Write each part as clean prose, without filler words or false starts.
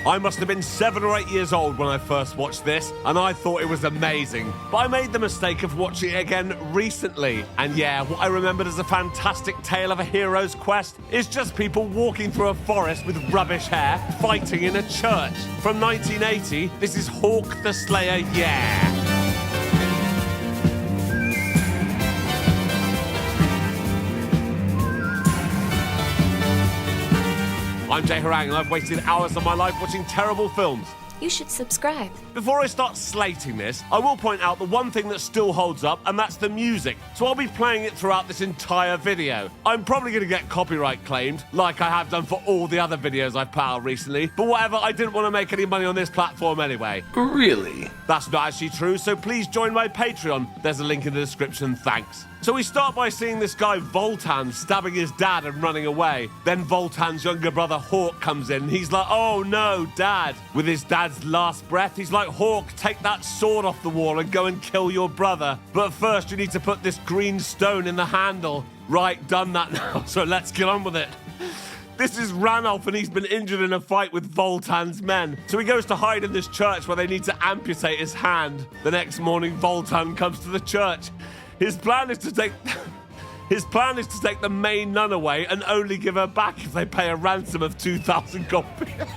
I must have been 7 or 8 years old when I first watched this, and I thought it was amazing. But I made the mistake of watching it again recently. And yeah, what I remembered as a fantastic tale of a hero's quest is just people walking through a forest with rubbish hair, fighting in a church. From 1980, this is Hawk the Slayer, yeah! I'm Jay Harangue and I've wasted hours of my life watching terrible films. You should subscribe. Before I start slating this, I will point out the one thing that still holds up, and that's the music. So I'll be playing it throughout this entire video. I'm probably going to get copyright claimed, like I have done for all the other videos I've put out recently. But whatever, I didn't want to make any money on this platform anyway. Really? That's not actually true, so please join my Patreon. There's a link in the description, thanks. So we start by seeing this guy Voltan stabbing his dad and running away. Then Voltan's younger brother Hawk comes in and he's like, oh no, Dad. With his dad's last breath, he's like, Hawk, take that sword off the wall and go and kill your brother. But first you need to put this green stone in the handle. Right, done that now, so let's get on with it. This is Ranulph, and he's been injured in a fight with Voltan's men. So he goes to hide in this church where they need to amputate his hand. The next morning, Voltan comes to the church. His plan is to take the main nun away and only give her back if they pay a ransom of 2,000 gold pieces.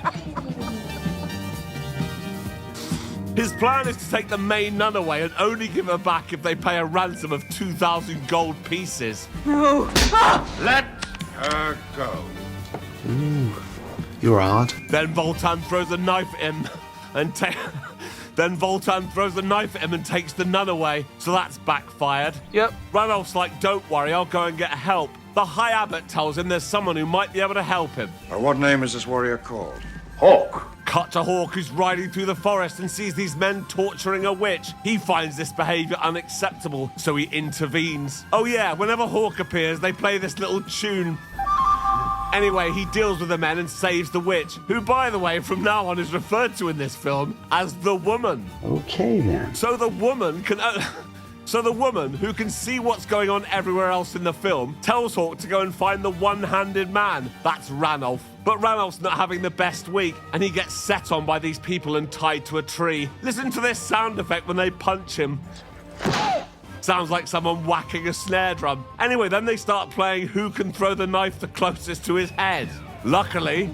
His plan is to take the main nun away and only give her back if they pay a ransom of 2,000 gold pieces. No. Let her go. Ooh, you're hard. Then Voltan throws a knife at him and takes the nun away, so that's backfired. Yep. Ranulph's like, don't worry, I'll go and get help. The High Abbot tells him there's someone who might be able to help him. By what name is this warrior called? Hawk. Cut to Hawk, who's riding through the forest and sees these men torturing a witch. He finds this behavior unacceptable, so he intervenes. Oh yeah, whenever Hawk appears, they play this little tune. Anyway, he deals with the men and saves the witch, who, by the way, from now on is referred to in this film as the woman. Okay, then. So the woman, who can see what's going on everywhere else in the film, tells Hawk to go and find the one-handed man. That's Ranulph. But Ranulph's not having the best week, and he gets set on by these people and tied to a tree. Listen to this sound effect when they punch him. Sounds like someone whacking a snare drum. Anyway, then they start playing who can throw the knife the closest to his head. Luckily,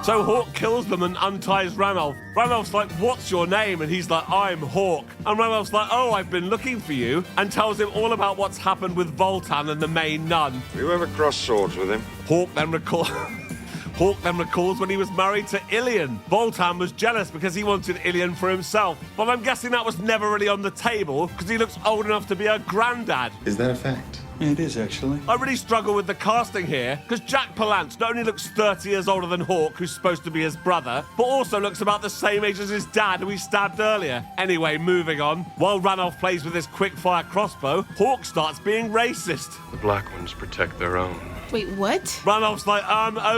so Hawk kills them and unties Ranulph. Ranulph's like, what's your name? And he's like, I'm Hawk. And Ranulph's like, oh, I've been looking for you, and tells him all about what's happened with Voltan and the main nun. Have you ever crossed swords with him? Hawk then recalls when he was married to Ilian. Voltan was jealous because he wanted Ilian for himself. But I'm guessing that was never really on the table because he looks old enough to be a granddad. Is that a fact? It is, actually. I really struggle with the casting here because Jack Palance not only looks 30 years older than Hawk, who's supposed to be his brother, but also looks about the same age as his dad, who he stabbed earlier. Anyway, moving on. While Ranulph plays with his quick-fire crossbow, Hawk starts being racist. The black ones protect their own. Wait, what? Ranulph's like,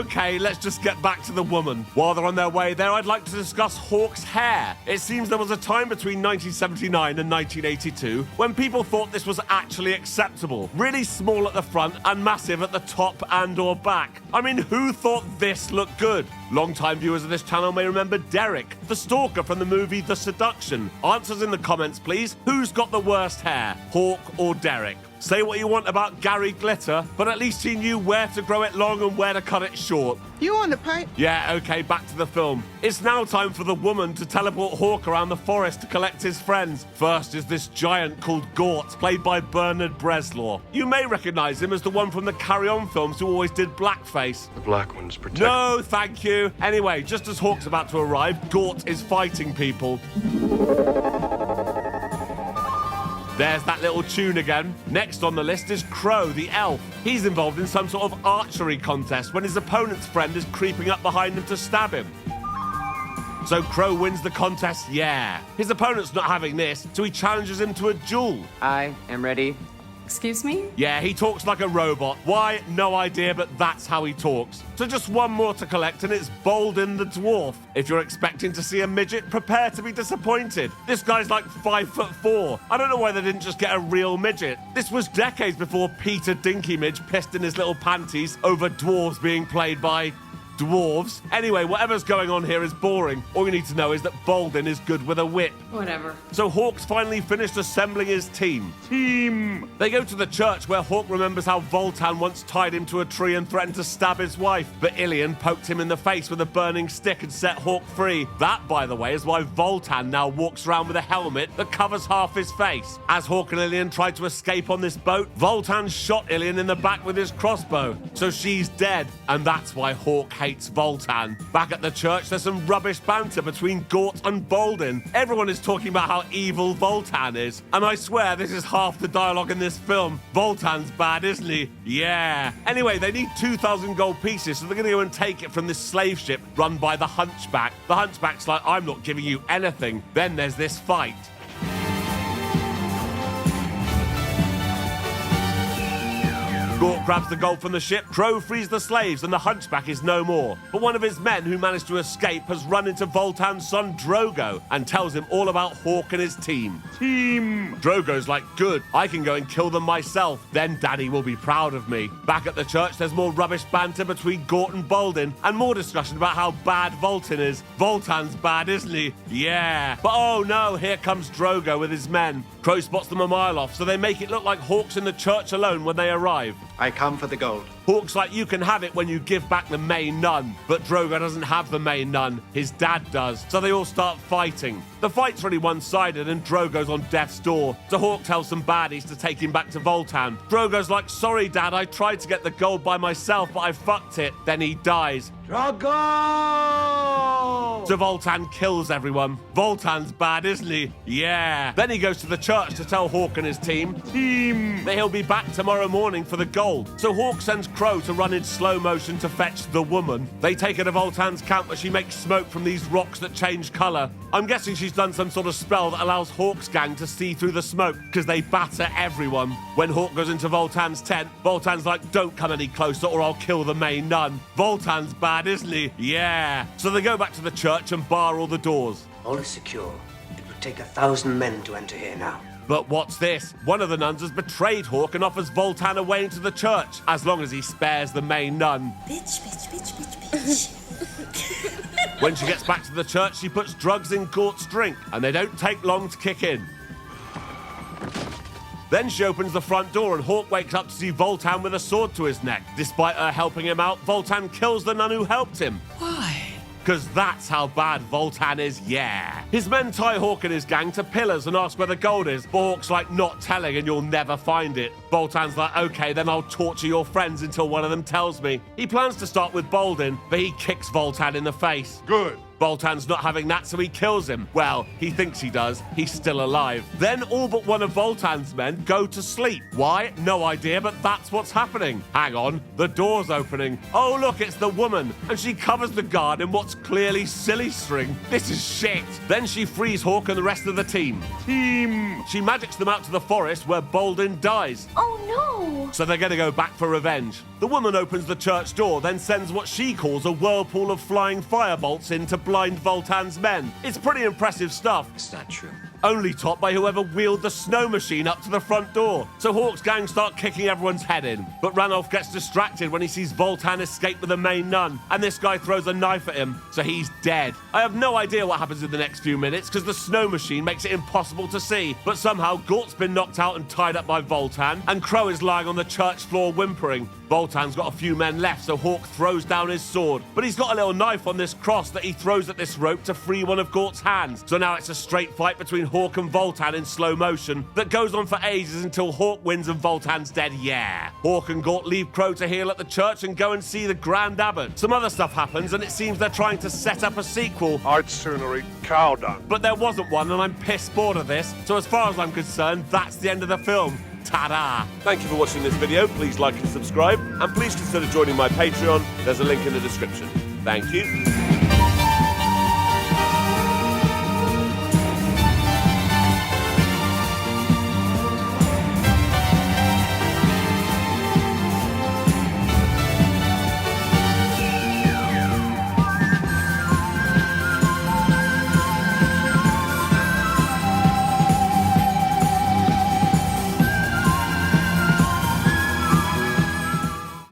okay, let's just get back to the woman. While they're on their way there, I'd like to discuss Hawk's hair. It seems there was a time between 1979 and 1982 when people thought this was actually acceptable. Really small at the front and massive at the top and or back. I mean, who thought this looked good? Long-time viewers of this channel may remember Derek, the stalker from the movie The Seduction. Answers in the comments, please. Who's got the worst hair, Hawk or Derek? Say what you want about Gary Glitter, but at least he knew where to grow it long and where to cut it short. You on the pipe? Yeah, okay, back to the film. It's now time for the woman to teleport Hawk around the forest to collect his friends. First is this giant called Gort, played by Bernard Bresslaw. You may recognize him as the one from the Carry On films who always did blackface. The black ones protect... No, thank you. Anyway, just as Hawk's about to arrive, Gort is fighting people. There's that little tune again. Next on the list is Crow, the elf. He's involved in some sort of archery contest when his opponent's friend is creeping up behind him to stab him. So Crow wins the contest, yeah. His opponent's not having this, so he challenges him to a duel. I am ready. Excuse me? Yeah, he talks like a robot. Why? No idea, but that's how he talks. So just one more to collect, and it's Bolden the dwarf. If you're expecting to see a midget, prepare to be disappointed. This guy's like 5'4". I don't know why they didn't just get a real midget. This was decades before Peter Dinky Midge pissed in his little panties over dwarves being played by dwarves. Anyway, whatever's going on here is boring. All you need to know is that Baldwin is good with a whip. Whatever. So Hawk's finally finished assembling his team. They go to the church where Hawk remembers how Voltan once tied him to a tree and threatened to stab his wife. But Ilian poked him in the face with a burning stick and set Hawk free. That, by the way, is why Voltan now walks around with a helmet that covers half his face. As Hawk and Ilian tried to escape on this boat, Voltan shot Ilian in the back with his crossbow. So she's dead, and that's why Hawk hates Voltan. Back at the church, there's some rubbish banter between Gort and Baldwin. Everyone is talking about how evil Voltan is, and I swear this is half the dialogue in this film. Voltan's bad, isn't he? Yeah. Anyway, they need 2,000 gold pieces, so they're going to go and take it from this slave ship run by the Hunchback. The Hunchback's like, I'm not giving you anything. Then there's this fight. Gort grabs the gold from the ship, Crow frees the slaves, and the Hunchback is no more. But one of his men who managed to escape has run into Voltan's son Drogo and tells him all about Hawk and his team. Drogo's like, good, I can go and kill them myself. Then Daddy will be proud of me. Back at the church, there's more rubbish banter between Gort and Baldwin, and more discussion about how bad Voltan is. Voltan's bad, isn't he? Yeah. But oh no, here comes Drogo with his men. Crow spots them a mile off, so they make it look like Hawk's in the church alone when they arrive. I come for the gold. Hawk's like, you can have it when you give back the main nun. But Drogo doesn't have the main nun. His dad does. So they all start fighting. The fight's really one-sided and Drogo's on death's door. So Hawk tells some baddies to take him back to Voltan. Drogo's like, sorry, Dad, I tried to get the gold by myself, but I fucked it. Then he dies. Drogo! So Voltan kills everyone. Voltan's bad, isn't he? Yeah. Then he goes to the church to tell Hawk and his team that he'll be back tomorrow morning for the gold. So Hawk sends Crow to run in slow motion to fetch the woman. They take her to Voltan's camp where she makes smoke from these rocks that change colour. I'm guessing she's done some sort of spell that allows Hawk's gang to see through the smoke because they batter everyone. When Hawk goes into Voltan's tent, Voltan's like, don't come any closer or I'll kill the main nun. Voltan's bad, isn't he? Yeah. So they go back to the church and bar all the doors. All is secure. It would take 1,000 men to enter here now. But what's this? One of the nuns has betrayed Hawk and offers Voltan a way into the church, as long as he spares the main nun. Bitch, bitch, bitch, bitch, bitch. When she gets back to the church, she puts drugs in Gort's drink, and they don't take long to kick in. Then she opens the front door and Hawk wakes up to see Voltan with a sword to his neck. Despite her helping him out, Voltan kills the nun who helped him. Why? Because that's how bad Voltan is, yeah. His men tie Hawk and his gang to pillars and ask where the gold is, but Hawk's like, not telling and you'll never find it. Voltan's like, okay, then I'll torture your friends until one of them tells me. He plans to start with Baldwin, but he kicks Voltan in the face. Good. Voltan's not having that, so he kills him. Well, he thinks he does. He's still alive. Then all but one of Voltan's men go to sleep. Why? No idea, but that's what's happening. Hang on, the door's opening. Oh, look, it's the woman. And she covers the guard in what's clearly silly string. This is shit. Then she frees Hawk and the rest of the team. She magics them out to the forest where Baldwin dies. Oh no! So they're going to go back for revenge. The woman opens the church door, then sends what she calls a whirlpool of flying firebolts in to blind Voltan's men. It's pretty impressive stuff. It's not true. Only topped by whoever wheeled the snow machine up to the front door. So Hawk's gang start kicking everyone's head in. But Ranulph gets distracted when he sees Voltan escape with the main nun, and this guy throws a knife at him, so he's dead. I have no idea what happens in the next few minutes, because the snow machine makes it impossible to see. But somehow Gort's been knocked out and tied up by Voltan, and Crow is lying on the church floor whimpering. Voltan's got a few men left, so Hawk throws down his sword. But he's got a little knife on this cross that he throws at this rope to free one of Gort's hands. So now it's a straight fight between Hawk and Voltan in slow motion that goes on for ages until Hawk wins and Voltan's dead, yeah. Hawk and Gort leave Crow to heal at the church and go and see the Grand Abbot. Some other stuff happens and it seems they're trying to set up a sequel. I'd sooner eat cow dung. But there wasn't one and I'm piss bored of this. So as far as I'm concerned, that's the end of the film. Ta-da! Thank you for watching this video. Please like and subscribe. And please consider joining my Patreon. There's a link in the description. Thank you.